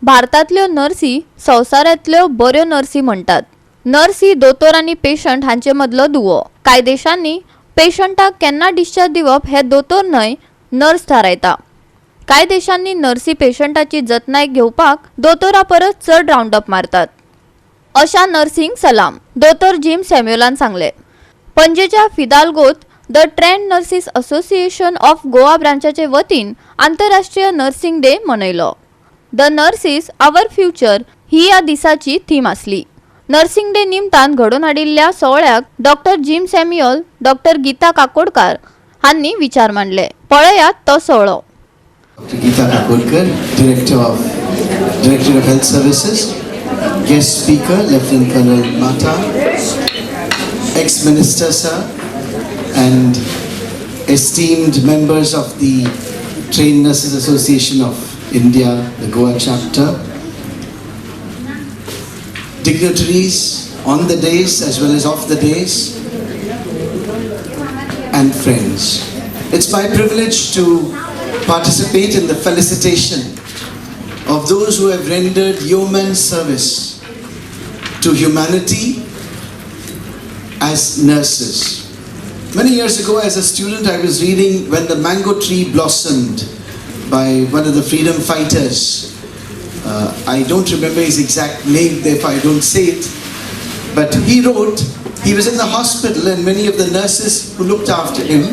भारतातल्यो नर्सी संवसारांतल्यो बऱ्यो नर्सी म्हणटात। नर्सी दोतोर आनी पेशंट हांचे मदलो दुवो। कांय देशांनी पेशंटाक केन्ना डिस्चार्ज दिवप हे दोतोर न्हय नर्स थारायता। कांय देशांनी नर्सी पेशंटाची जतनाय घेवपाक दोतोरा परस चड राउंड अप मारतात। अशा नर्सिंग सलाम दोतोर जिम सॅम्युएलान सांगले। पणजेच्या फिदाल्गोत the trained nurses association of Goa ब्रांचाचे वतीन आंतरराष्ट्रीय नर्सिंग डे मनयलो। द नर्सिस आवर फ्युचर ही या दिसाची थीम आसली। नर्सिंग डे निमतान घडोवन हाडिल्ल्या सोहळ्याक doctor Jim Samuel, doctor Geeta Kakodkar हांनी विचार मांडले। पळयात तो सोहळो। Gita Kakodkar, Director of Health Services, guest speaker Lieutenant Colonel Mata, ex-minister sir, and esteemed members of the Trained Nurses Association of India, the Goa chapter, dignitaries on the days as well as off the days, and friends. It's my privilege to participate in the felicitation of those who have rendered yeoman's service to humanity as nurses. Many years ago as a student I was reading When the Mango Tree Blossomed by one of the freedom fighters. I don't remember his exact name, therefore I don't say it. But he wrote, he was in the hospital and many of the nurses who looked after him,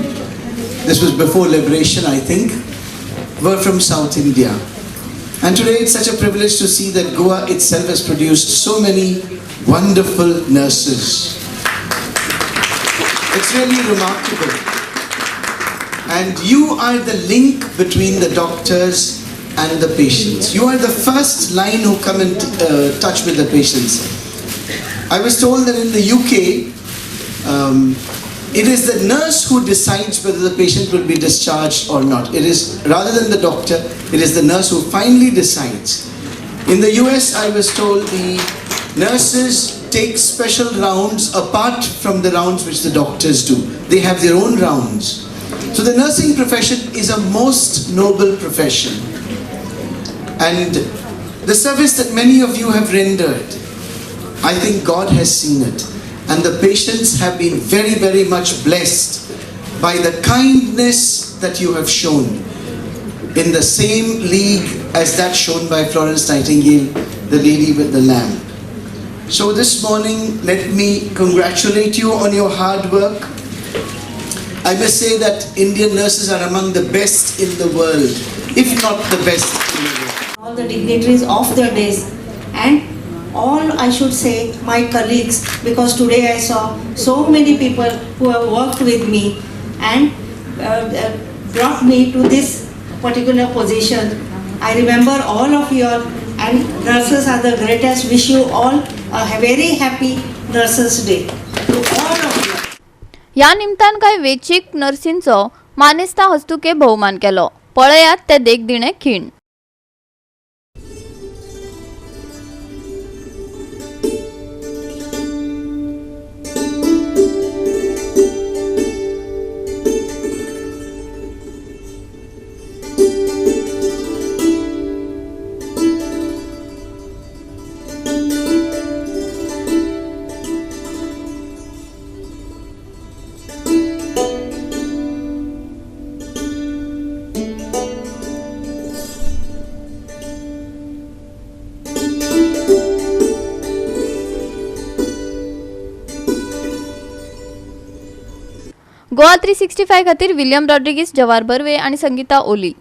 this was before liberation I think, were from South India. And today it's such a privilege to see that Goa itself has produced so many wonderful nurses. It's really remarkable. And you are the link between the doctors and the patients. You are the first line who come in touch with the patients. I was told that in the UK, it is the nurse who decides whether the patient will be discharged or not. It is, rather than the doctor, it is the nurse who finally decides. In the US, I was told the nurses take special rounds apart from the rounds which the doctors do. They have their own rounds. So the nursing profession is a most noble profession. And the service that many of you have rendered, I think God has seen it. And the patients have been very, very much blessed by the kindness that you have shown in the same league as that shown by Florence Nightingale, the lady with the lamp. So this morning, let me congratulate you on your hard work. I must say that Indian nurses are among the best in the world, if not the best in the world. All the dignitaries of their days, and all, I should say, my colleagues, because today I saw so many people who have worked with me and brought me to this particular position. I remember all of you, and nurses are the greatest. Wish you all a very happy Nurses Day to all of you. या निमतान काय वेंचीक नर्सींचो मानेस्ता हस्तुके भोवमान केलो। पळयात ते देखदिणे खीण। Goa365 खातीर William Rodrigues, जवार बर्वे आणि संगीता ओली।